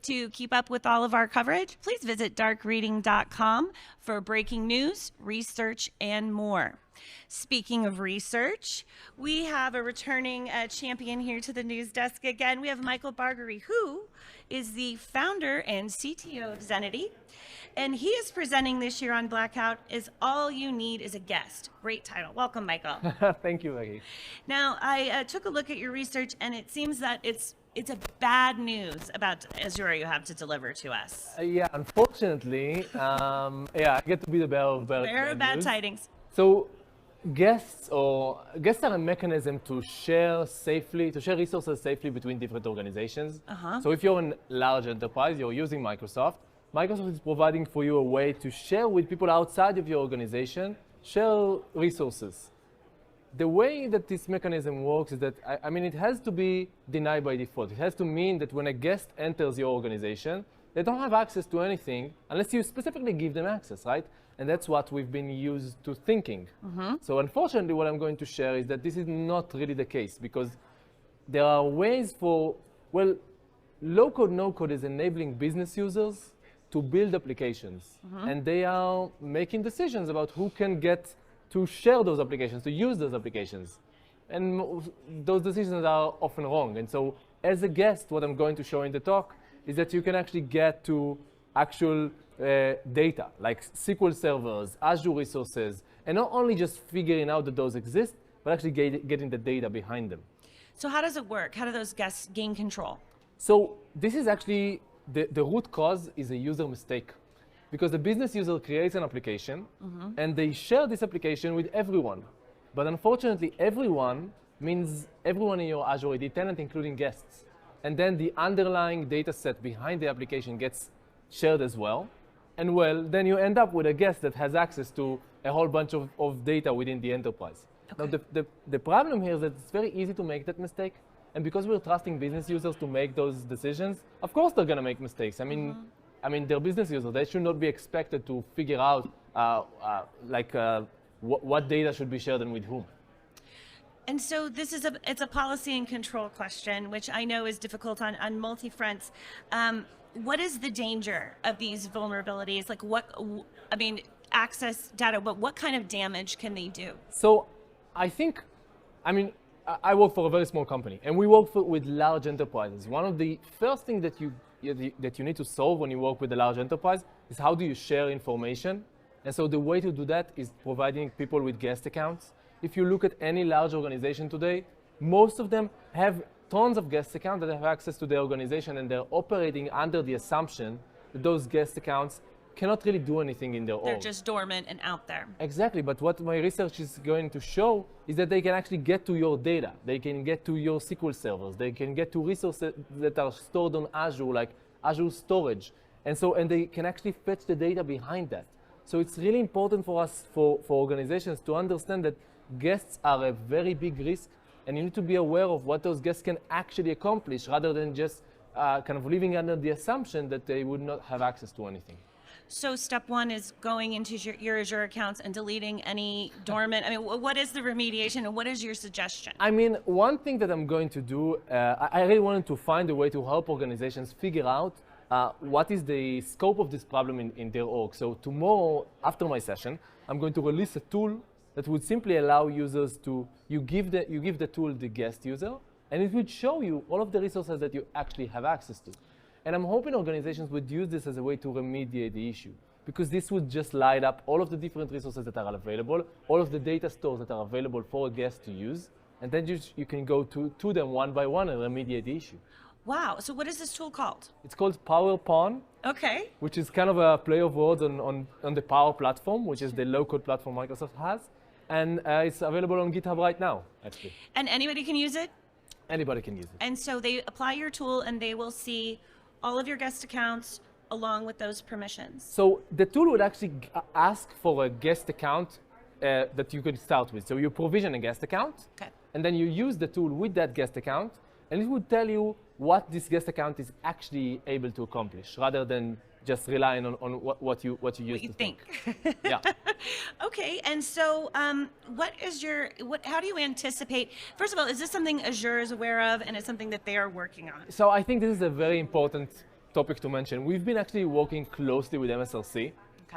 To keep up with all of our coverage, please visit darkreading.com for breaking news, research, and more. Speaking of research, we have a returning champion here to the news desk again. We have Michael Bargury, who is the founder and CTO of Zenity. And he is presenting this year on Blackout is All You Need is a Guest. Great title. Welcome, Michael. Thank you, Maggie. Now, I took a look at your research, and it seems that it's a bad news about Azure you have to deliver to us. Yeah, unfortunately, I get to be the bearer of bad news. tidings. So guests are a mechanism to share resources safely between different organizations. So if you're a large enterprise, you're using Microsoft. Microsoft is providing for you a way to share with people outside of your organization, share resources. The way that this mechanism works is that, it has to be denied by default. It has to mean that when a guest enters your organization, they don't have access to anything unless you specifically give them access, right? And that's what we've been used to thinking. So unfortunately, what I'm going to share is that this is not really the case, because there are ways low-code, no-code is enabling business users to build applications. And they are making decisions about who can get to share those applications, to use those applications. And those decisions are often wrong. And so as a guest, what I'm going to show in the talk is that you can actually get to actual data, like SQL servers, Azure resources, and not only just figuring out that those exist, but actually getting the data behind them. So how does it work? How do those guests gain control? So this is actually, the root cause is a user mistake. Because the business user creates an application, and they share this application with everyone. But unfortunately, everyone means everyone in your Azure AD tenant, including guests. And then the underlying data set behind the application gets shared as well. And then you end up with a guest that has access to a whole bunch of data within the enterprise. Okay. Now, the problem here is that it's very easy to make that mistake. And because we're trusting business users to make those decisions, of course they're going to make mistakes. They're business users. They should not be expected to figure out what data should be shared and with whom. And so this is it's a policy and control question, which I know is difficult on multi-fronts. What is the danger of these vulnerabilities? Access data, but what kind of damage can they do? So I think, I work for a very small company, and we work with large enterprises. One of the first things that you need to solve when you work with a large enterprise is how do you share information? And so the way to do that is providing people with guest accounts. If you look at any large organization today, most of them have tons of guest accounts that have access to their organization, and they're operating under the assumption that those guest accounts cannot really do anything in their org. They're just dormant and out there. Exactly, but what my research is going to show is that they can actually get to your data. They can get to your SQL servers. They can get to resources that are stored on Azure, like Azure storage. And they can actually fetch the data behind that. So it's really important for us, for organizations, to understand that guests are a very big risk, and you need to be aware of what those guests can actually accomplish, rather than just kind of living under the assumption that they would not have access to anything. So step one is going into your Azure accounts and deleting any dormant. What is the remediation, and what is your suggestion? One thing that I'm going to do, I really wanted to find a way to help organizations figure out what is the scope of this problem in their org. So tomorrow, after my session, I'm going to release a tool that would simply allow users you give the tool the guest user, and it would show you all of the resources that you actually have access to. And I'm hoping organizations would use this as a way to remediate the issue, because this would just light up all of the different resources that are available, all of the data stores that are available for a guest to use, and then you can go to them one by one and remediate the issue. Wow, so what is this tool called? It's called Power Pawn. Okay. Which is kind of a play of words on the Power Platform, which is the low-code platform Microsoft has. And it's available on GitHub right now, actually. And anybody can use it? Anybody can use it. And so they apply your tool, and they will see all of your guest accounts along with those permissions. So the tool would actually ask for a guest account that you could start with. So you provision a guest account, okay, and then you use the tool with that guest account, and it would tell you what this guest account is actually able to accomplish, rather than just relying on what you use to think. Yeah. Okay, and so how do you anticipate, first of all, is this something Azure is aware of, and it's something that they are working on? So I think this is a very important topic to mention. We've been actually working closely with MSRC,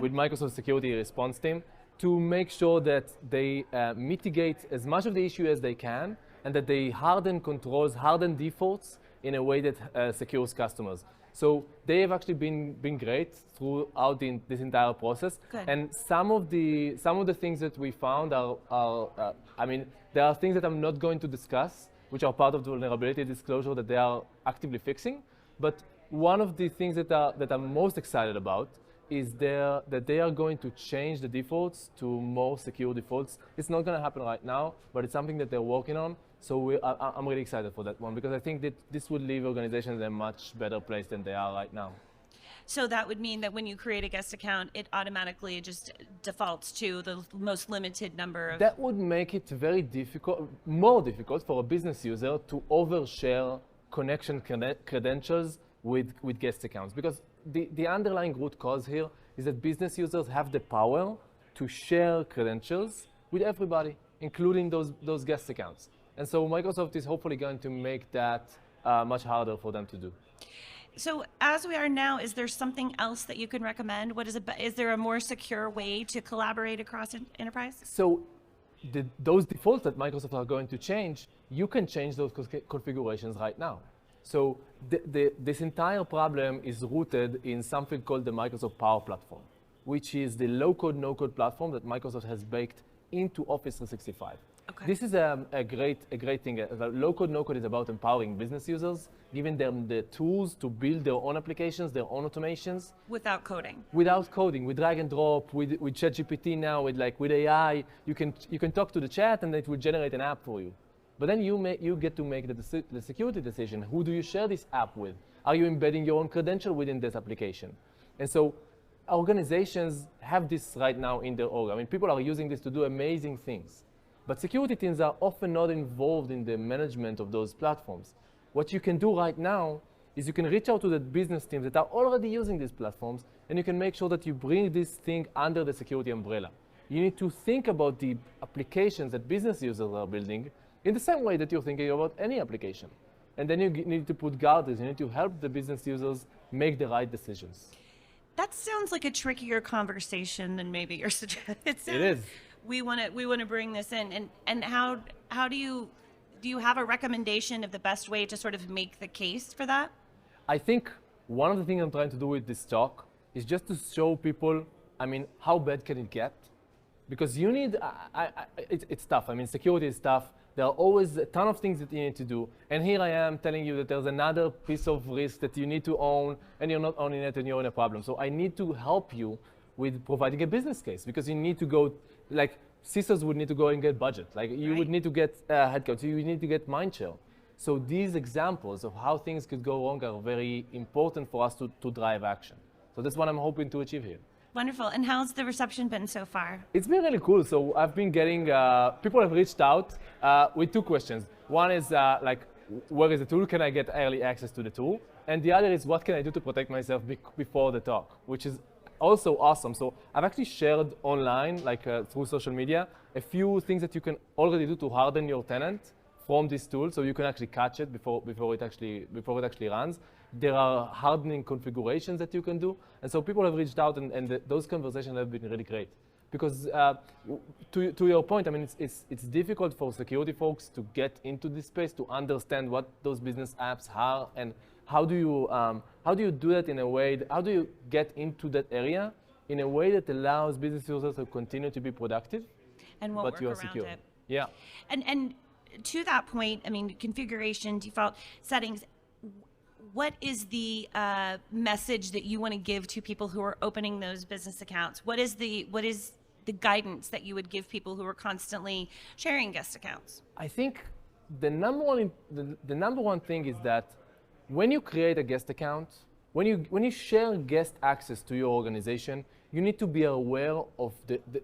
with Microsoft Security Response Team, to make sure that they mitigate as much of the issue as they can, and that they harden controls, harden defaults in a way that secures customers. So they have actually been great throughout this entire process. Good. And some of the things that we found are I mean, there are things that I'm not going to discuss, which are part of the vulnerability disclosure that they are actively fixing. But one of the things that I'm most excited about is that they are going to change the defaults to more secure defaults. It's not going to happen right now, but it's something that they're working on. So I'm really excited for that one, because I think that this would leave organizations in a much better place than they are right now. So that would mean that when you create a guest account, it automatically just defaults to the most limited number of... That would make it very difficult, more difficult for a business user to overshare connection credentials with guest accounts, because the underlying root cause here is that business users have the power to share credentials with everybody, including those guest accounts. And so Microsoft is hopefully going to make that much harder for them to do. So as we are now, is there something else that you can recommend? Is there a more secure way to collaborate across an enterprise? So those defaults that Microsoft are going to change, you can change those configurations right now. So this entire problem is rooted in something called the Microsoft Power Platform, which is the low-code, no-code platform that Microsoft has baked into Office 365. Okay. This is a great thing. Low-code, no-code is about empowering business users, giving them the tools to build their own applications, their own automations. Without coding, with drag and drop, with ChatGPT now, with AI, you can talk to the chat and it will generate an app for you. But then you get to make the security decision. Who do you share this app with? Are you embedding your own credential within this application? And so organizations have this right now in their org. I mean, people are using this to do amazing things. But security teams are often not involved in the management of those platforms. What you can do right now is you can reach out to the business teams that are already using these platforms, and you can make sure that you bring this thing under the security umbrella. You need to think about the applications that business users are building in the same way that you're thinking about any application. And then you need to put guardrails. You need to help the business users make the right decisions. That sounds like a trickier conversation than maybe you're suggesting. It is. We want to bring this in, and how do you have a recommendation of the best way to sort of make the case for that? I think one of the things I'm trying to do with this talk is just to show people, I mean, how bad can it get? Because you need, it's tough. I mean, security is tough. There are always a ton of things that you need to do. And here I am telling you that there's another piece of risk that you need to own, and you're not owning it, and you're in a problem. So I need to help you with providing a business case, because you need to go, like CISOs would need to go and get budget. Like you would need to get headcount, so you need to get mindshare. So these examples of how things could go wrong are very important for us to drive action. So that's what I'm hoping to achieve here. Wonderful. And how's the reception been so far? It's been really cool. So I've been getting, people have reached out with two questions. One is like, where is the tool? Can I get early access to the tool? And the other is, what can I do to protect myself before the talk? Which is also awesome. So I've actually shared online, like through social media, a few things that you can already do to harden your tenant from this tool, so you can actually catch it before it actually runs. There are hardening configurations that you can do, and so people have reached out, and those conversations have been really great. Because to your point, I mean, it's difficult for security folks to get into this space, to understand what those business apps are, and how do you do that in a way? How do you get into that area in a way that allows business users to continue to be productive, and but you are secure? It. Yeah. And to that point, I mean, configuration, default settings. What is the message that you want to give to people who are opening those business accounts? What is the guidance that you would give people who are constantly sharing guest accounts? I think the number one thing is that when you create a guest account, when you share guest access to your organization, you need to be aware of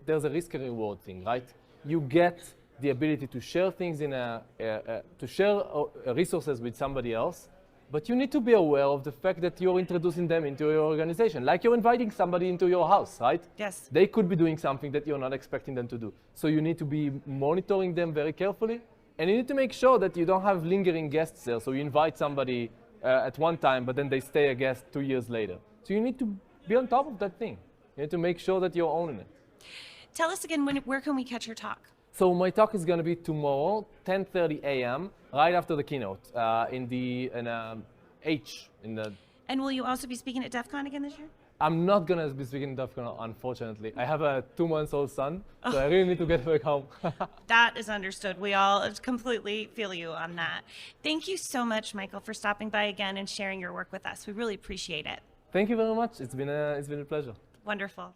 there's a risk and reward thing, right? You get the ability to share things to share resources with somebody else, but you need to be aware of the fact that you're introducing them into your organization, like you're inviting somebody into your house, right? Yes. They could be doing something that you're not expecting them to do. So you need to be monitoring them very carefully, and you need to make sure that you don't have lingering guests there. So you invite somebody at one time, but then they stay a guest 2 years later. So you need to be on top of that thing. You need to make sure that you're owning it. Tell us again, where can we catch your talk? So my talk is going to be tomorrow, 10:30 a.m., right after the keynote, in H. And will you also be speaking at DEF CON again this year? I'm not going to be speaking at DEF CON, unfortunately. I have a 2-month-old son, so I really need to get back home. That is understood. We all completely feel you on that. Thank you so much, Michael, for stopping by again and sharing your work with us. We really appreciate it. Thank you very much. It's been a pleasure. Wonderful.